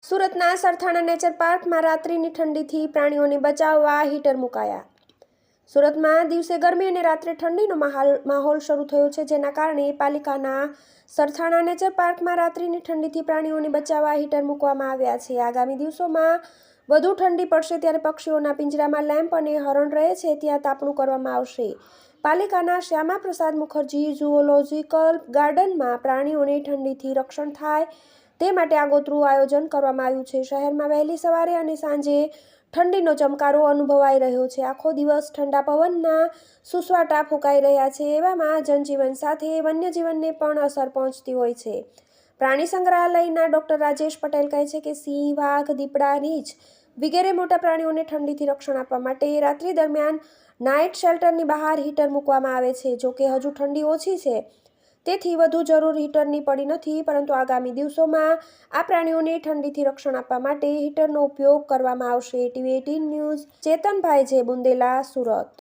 સુરતના સરથાણા નેચર પાર્કમાં રાત્રિની ઠંડીથી પ્રાણીઓને બચાવવા હીટર મુકાયા. સુરતમાં દિવસે ગરમી અને રાત્રે ઠંડીનો માહોલ શરૂ થયો છે, જેના કારણે પાલિકાના સરથાણા નેચર પાર્કમાં રાત્રિની ઠંડીથી પ્રાણીઓને બચાવવા હીટર મૂકવામાં આવ્યા છે. આગામી દિવસોમાં વધુ ઠંડી પડશે ત્યારે પક્ષીઓના પિંજરામાં લેમ્પ અને હરણ રહે છે ત્યાં તાપણું કરવામાં આવશે. પાલિકાના શ્યામા પ્રસાદ મુખર્જી ઝૂઓલોજિકલ ગાર્ડનમાં પ્રાણીઓને ઠંડીથી રક્ષણ થાય તે માટે આગોતરું આયોજન કરવામાં આવ્યું છે. શહેરમાં વહેલી સવારે અને સાંજે ઠંડીનો ચમકારો અનુભવાઈ રહ્યો છે. આખો દિવસ ઠંડા પવનના સુસવાટા ફૂંકાઈ રહ્યા છે. એવામાં જનજીવન સાથે વન્યજીવનને પણ અસર પહોંચતી હોય છે. પ્રાણી સંગ્રહાલયના ડૉક્ટર રાજેશ પટેલ કહે છે કે સિંહ, વાઘ, દીપડા, રીંછ વગેરે મોટા પ્રાણીઓને ઠંડીથી રક્ષણ આપવા માટે રાત્રિ દરમિયાન નાઇટ શેલ્ટરની બહાર હીટર મૂકવામાં આવે છે. જોકે હજુ ઠંડી ઓછી છે, તેથી વધુ જરૂર હીટરની પડી નથી, પરંતુ આગામી દિવસોમાં આ પ્રાણીઓને ઠંડીથી રક્ષણ આપવા માટે હીટરનો ઉપયોગ કરવામાં આવશે. TV18 ન્યૂઝ ચેતનભાઈ જે બુંદેલા, સુરત.